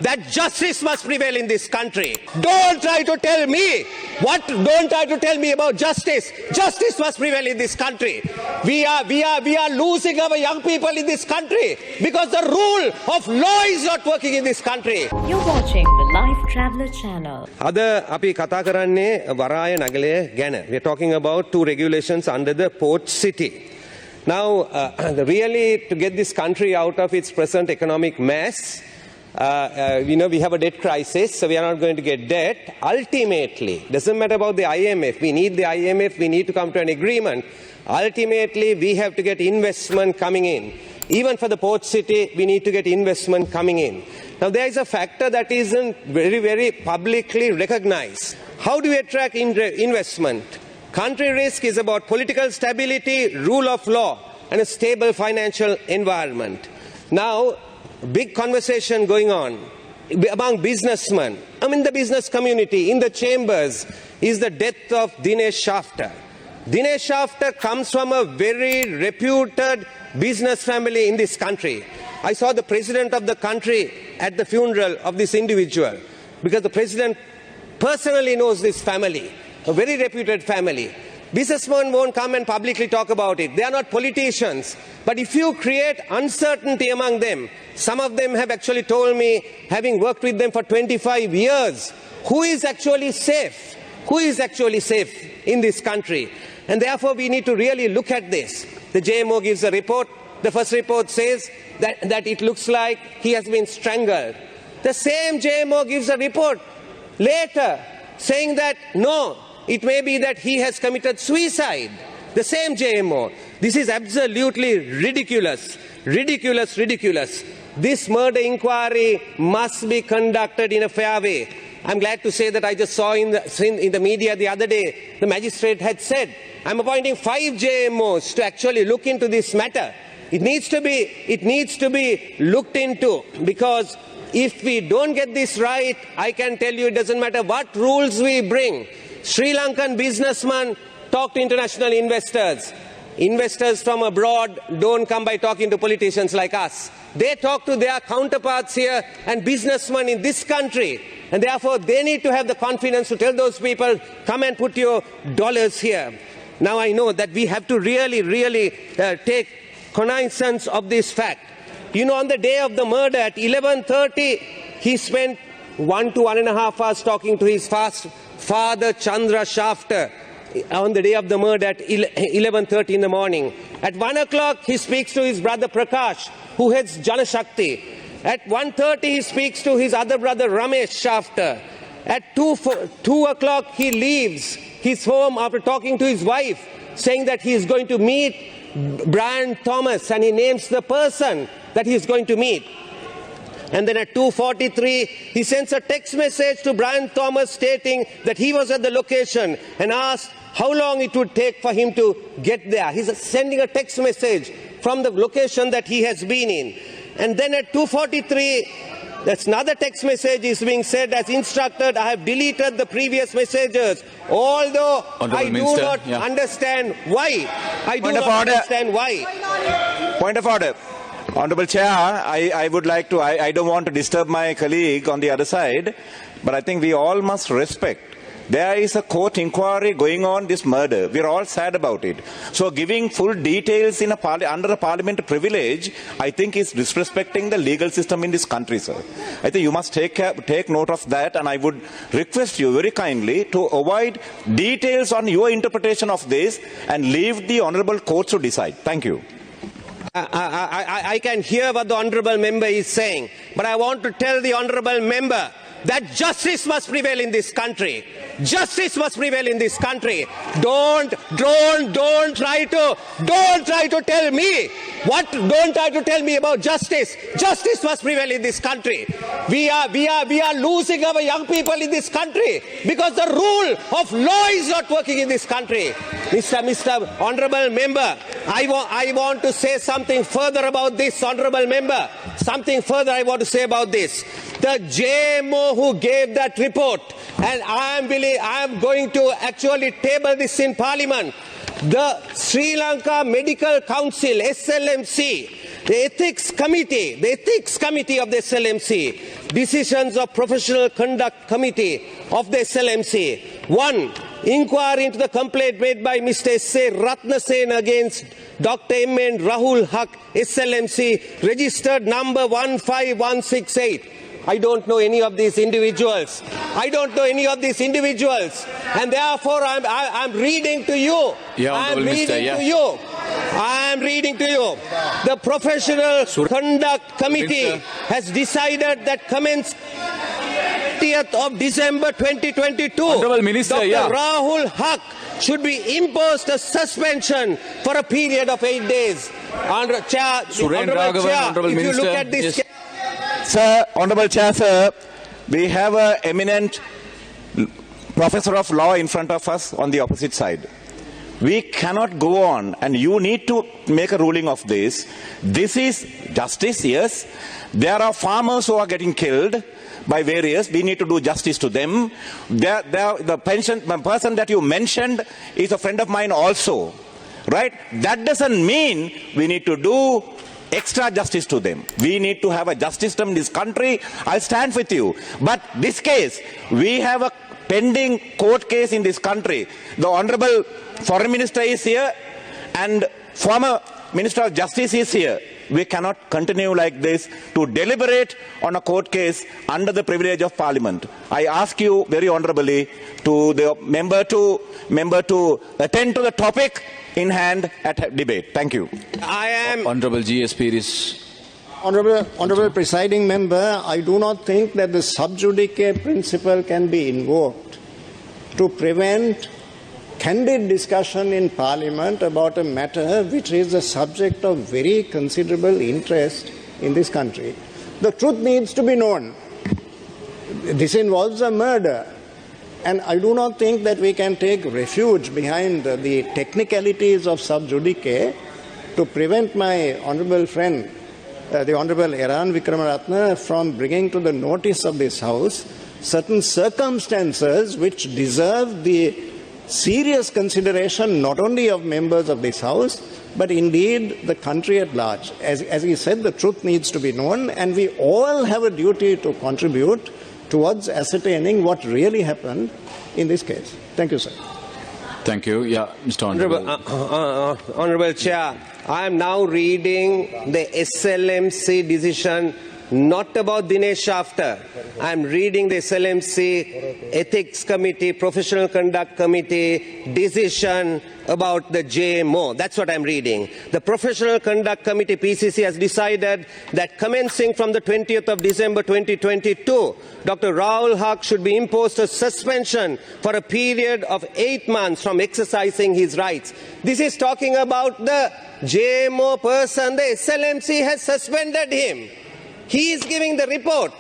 that justice must prevail in this country. Don't try to tell me about justice. Justice must prevail in this country. We are losing our young people in this country because the rule of law is not working in this country. You're watching the Life Traveller channel. Ada api kata karanne Waraya Nagale ගැන. We are talking about two regulations under the port city. Now, really, to get this country out of its present economic mess, we have a debt crisis, so we are not going to get debt. Ultimately, doesn't matter about the IMF. We need the IMF. We need to come to an agreement. Ultimately, we have to get investment coming in. Even for the port city, we need to get investment coming in. Now, there is a factor that isn't very, very publicly recognized. How do we attract investment? Country risk is about political stability, rule of law, and a stable financial environment. Now, big conversation going on among businessmen, in the business community, in the chambers, is the death of Dinesh Shafter. Dinesh Shafter comes from a very reputed business family in this country. I saw the president of the country at the funeral of this individual because the president personally knows this family. A very reputed family. Businessmen won't come and publicly talk about it. They are not politicians. But if you create uncertainty among them, some of them have actually told me, having worked with them for 25 years, who is actually safe? Who is actually safe in this country? And therefore, we need to really look at this. The JMO gives a report. The first report says that it looks like he has been strangled. The same JMO gives a report later saying that, no, it may be that he has committed suicide. The same JMO. This is absolutely ridiculous. Ridiculous, ridiculous. This murder inquiry must be conducted in a fair way. I'm glad to say that I just saw in the media the other day, the magistrate had said, I'm appointing 5 JMOs to actually look into this matter. It needs to be looked into, because if we don't get this right, I can tell you it doesn't matter what rules we bring. Sri Lankan businessmen talk to international investors. Investors from abroad don't come by talking to politicians like us. They talk to their counterparts here and businessmen in this country. And therefore, they need to have the confidence to tell those people, come and put your dollars here. Now I know that we have to really take cognizance of this fact. On the day of the murder at 11:30, he spent 1 to 1.5 hours talking to his father, Chandra Shafter, on the day of the murder at 11:30 in the morning. At 1 o'clock, he speaks to his brother Prakash, who heads Janashakti. At 1:30, he speaks to his other brother Ramesh Shafter. At 2 o'clock, he leaves his home after talking to his wife, saying that he is going to meet Brian Thomas, and he names the person that he is going to meet. And then at 2:43, he sends a text message to Brian Thomas stating that he was at the location and asked how long it would take for him to get there. He's sending a text message from the location that he has been in. And then at 2:43, that's another text message is being said as instructed. I have deleted the previous messages, although I do not understand why. I do not understand why. Point of order. Honourable Chair, I would like to, I don't want to disturb my colleague on the other side, but I think we all must respect. There is a court inquiry going on this murder. We are all sad about it. So giving full details in under a parliamentary privilege, I think is disrespecting the legal system in this country, sir. I think you must take note of that, and I would request you very kindly to avoid details on your interpretation of this and leave the honourable court to decide. Thank you. I can hear what the honourable member is saying, but I want to tell the honourable member that justice must prevail in this country. Justice must prevail in this country. Don't try to tell me don't try to tell me about justice. Justice must prevail in this country. We are losing our young people in this country because the rule of law is not working in this country. Mr. Honourable Member, I want to say something further about this, Honourable Member. Something further I want to say about this. The JMO who gave that report, and I am going to actually table this in Parliament. The Sri Lanka Medical Council, SLMC, the ethics committee of the SLMC, decisions of professional conduct committee of the SLMC. 1. Inquiry into the complaint made by Mr. S.A. Ratnasena against Dr. M.N. Rahul Haq, SLMC, registered number 15168. I don't know any of these individuals. And therefore I'm reading to you. I'm reading to you. The Professional Conduct Committee has decided that commence 30th of December 2022, Honorable Minister, Dr. Rahul Haq should be imposed a suspension for a period of 8 days. Honorable Chair, if you look at this... Yes. Sir, Honorable Chair, sir, we have an eminent professor of law in front of us on the opposite side. We cannot go on, and you need to make a ruling of this. This is justice, yes. There are farmers who are getting killed by various. We need to do justice to them. The person that you mentioned is a friend of mine also, right? That doesn't mean we need to do extra justice to them. We need to have a justice system in this country. I'll stand with you. But this case, we have a pending court case in this country. The Honorable Foreign Minister is here and former Minister of Justice is here. We cannot continue like this to deliberate on a court case under the privilege of Parliament. I ask you very honorably to the member to attend to the topic in hand at debate. Thank you. Honorable G.S. Pieris. Honorable Presiding Member, I do not think that the sub judice principle can be invoked to prevent candid discussion in Parliament about a matter which is the subject of very considerable interest in this country. The truth needs to be known. This involves a murder. And I do not think that we can take refuge behind the technicalities of sub judice to prevent my honourable friend, the Honourable Eran Wickramaratne, from bringing to the notice of this House certain circumstances which deserve the serious consideration not only of members of this House, but indeed the country at large. As he said, the truth needs to be known, and we all have a duty to contribute towards ascertaining what really happened in this case. Thank you, sir. Thank you. Yeah, Mr. Honorable. Honorable Chair, I am now reading the SLMC decision, not about Dinesh Shafter. I am reading the SLMC Ethics Committee, Professional Conduct Committee decision about the JMO. That's what I'm reading. The Professional Conduct Committee, PCC, has decided that commencing from the 20th of December 2022, Dr. Rahul Haq should be imposed a suspension for a period of 8 months from exercising his rights. This is talking about the JMO person. The SLMC has suspended him. He is giving the report.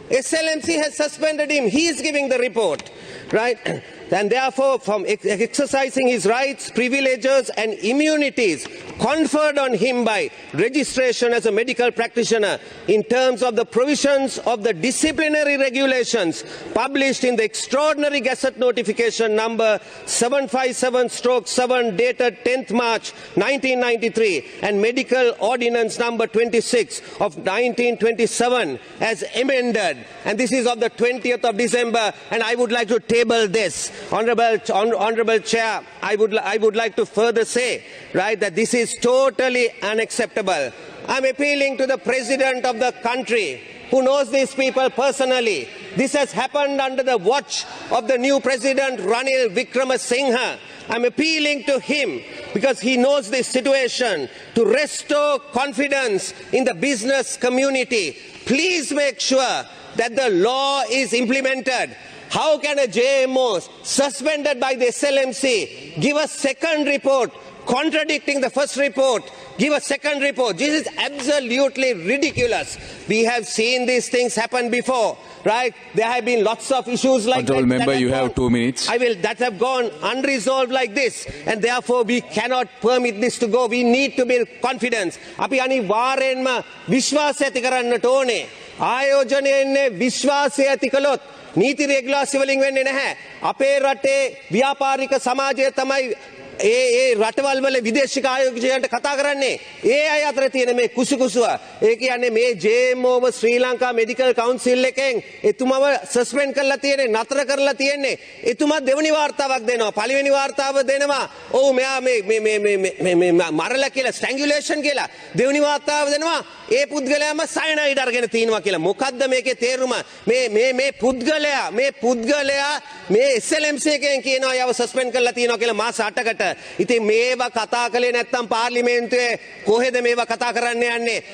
SLMC has suspended him. He is giving the report. Right? And therefore, from exercising his rights, privileges and immunities conferred on him by registration as a medical practitioner in terms of the provisions of the disciplinary regulations published in the Extraordinary Gazette Notification number 757/7 dated 10th March 1993 and Medical Ordinance number 26 of 1927 as amended. And this is of the 20th of December, and I would like to table this. Honorable Chair, I would like to further say, right, that this is totally unacceptable. I'm appealing to the President of the country, who knows these people personally. This has happened under the watch of the new President, Ranil Wickremesinghe. I'm appealing to him because he knows this situation, to restore confidence in the business community. Please make sure that the law is implemented. How can a JMO suspended by the SLMC give a second report contradicting the first report? Give a second report. This is absolutely ridiculous. We have seen these things happen before, right? There have been lots of issues like Honorable Member, you have 2 minutes. That have gone unresolved like this, and therefore we cannot permit this to go. We need to build confidence. අපි අනිවාර්යෙන්ම විශ්වාසය ඇති කරන්නට ඕනේ. ආයෝජනයේ විශ්වාසය ඇති කළොත් නීති රෙගුලාසි වලින් වෙන්නේ නැහැ. අපේ රටේ ව්‍යාපාරික සමාජය තමයි ඒ රටවල් වල විදේශික ආයෝජකයන්ට කතා කරන්නේ ඒ අය අතර තියෙන මේ කුසුකුසුව. ඒ කියන්නේ මේ JMO ශ්‍රී ලංකා මෙඩිකල් කවුන්සිල් එකෙන් එතුමව සස්පෙන්ඩ් කරලා තියෙන්නේ, නතර කරලා තියෙන්නේ. එතුමා දෙවෙනි වාර්තාවක් දෙනවා. පළවෙනි වාර්තාව දෙනවා ඔව් මෙයා මේ මරලා කියලා ස්ටැන්ගියුලේෂන් කියලා. දෙවෙනි වාර්තාව දෙනවා ඒ පුද්ගලයාම සයනයිඩ් අරගෙන තිනවා කියලා. මොකද්ද මේකේ තේරුම? මේ පුද්ගලයා මේ SLMC එකෙන් කියනවා යව සස්පෙන්ඩ් කරලා තිනවා කියලා මාස 8කට. ඉතින් මේවා කතා කළේ නැත්තම් පාර්ලිමේන්තුවේ කොහෙද මේවා කතා කරන්න යන්නේ?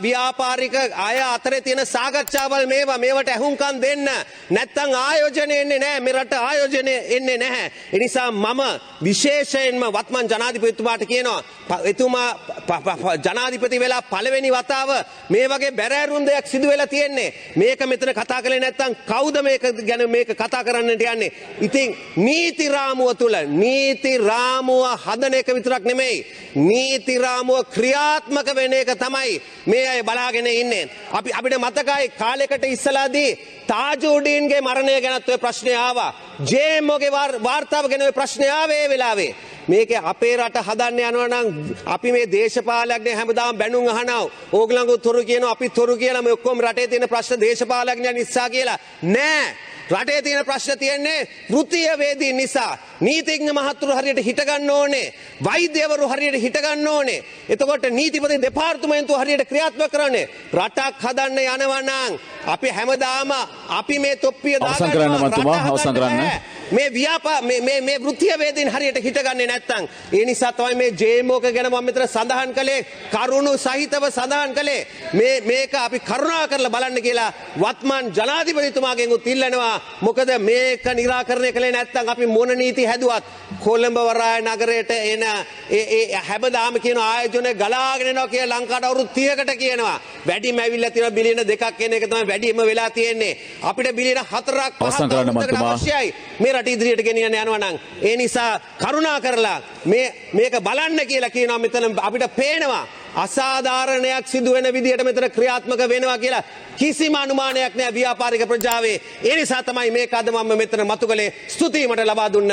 ව්‍යාපාරික අය අතරේ තියෙන සාකච්ඡාවල් මේවට ඇහුම්කන් දෙන්න. නැත්තම් ආයෝජනය එන්නේ නැහැ. මේ රට ආයෝජනය එන්නේ නැහැ. ඒ නිසා මම විශේෂයෙන්ම වත්මන් ජනාධිපතිතුමාට කියනවා එතුමා ජනාධිපති වෙලා පළවෙනි වතාව මේ වගේ බැරෑරුම් දෙයක් සිදු වෙලා තියෙන්නේ. මේක මෙතන කතා කළේ නැත්තම් කවුද මේක ගැන මේක කතා කරන්නට යන්නේ? ඉතින් නීති රාමුව තුල නීති රාමුව හදන එක විතරක් නෙමෙයි, නීති රාමුව ක්‍රියාත්මක වෙන එක තමයි මේ අය බලාගෙන ඉන්නේ. අපිට මතකයි කාලයකට ඉස්සලාදී තාජුඩීන්ගේ මරණය ගැනත් ඔය ප්‍රශ්නේ ආවා. JMOගේ වාර්තාව ගැන ඔය ප්‍රශ්නේ ආවේ ඒ වෙලාවේ. මේක අපේ රට හදන්න යනවා නම් අපි මේ දේශපාලඥයන් හැමදාම බැනුම් අහනවා. ඕගලංගු තොරු කියනවා අපි තොරු කියලා මේ ඔක්කොම රටේ තියෙන ප්‍රශ්න දේශපාලඥයන් නිසා කියලා. නෑ. රටේ තියෙන ප්‍රශ්න තියෙන්නේ වෘත්තීය වේදීන් නිසා. නීතිඥ මහතුරු හරියට හිට ගන්න ඕනේ. වෛද්‍යවරු හරියට හිට ගන්න ඕනේ. එතකොට නීතිපති දෙපාර්තමේන්තුව හරියට ක්‍රියාත්මක කරන්නේ. රටක් හදන්න යනවා නම් අපි හැමදාම අපි මේ තොප්පිය අවසන් කරන්න මතුමා අවසන් කරන්න. මේ වෘත්තීය වේදීන් හරියට හිටගන්නේ නැත්නම් ඒ නිසා තමයි මේ JMOක ගැන මම මෙතන සඳහන් කළේ, කරුණු සහිතව සඳහන් කළේ. මේක අපි කරුණා කරලා බලන්න කියලා වත්මන් ජනාධිපතිතුමාගෙන් උත් ඉල්ලනවා. මොකද මේක निराකරණය කළේ නැත්නම් අපි මොන නීති හැදුවත් කොළඹ වරාය නගරයට එන හැමදාම කියන ආයෝජන ගලාගෙන යනවා කියලා ලංකාවට අවුරුදු 30කට කියනවා. වැඩිම ඇවිල්ලා තියෙනවා බිලියන 2ක් කියන එක තමයි වැඩිම වෙලා තියෙන්නේ. අපිට බිලියන 4ක් 5ක් අවශ්‍යයි මේ රට ඉදිරියට ගෙනියන්න යනවා නම්. ඒ නිසා කරුණා කරලා මේක බලන්න කියලා කියනවා. මෙතන අපිට පේනවා අසාධාරණයක් සිදු වෙන විදිහට මෙතන ක්‍රියාත්මක වෙනවා කියලා කිසිම අනුමානයක් නැහැ ව්‍යාපාරික ප්‍රජාවේ. ඒ නිසා තමයි මේක අද මම මෙතන මතු කළේ. ස්තුතියි මට ලබා දුන්න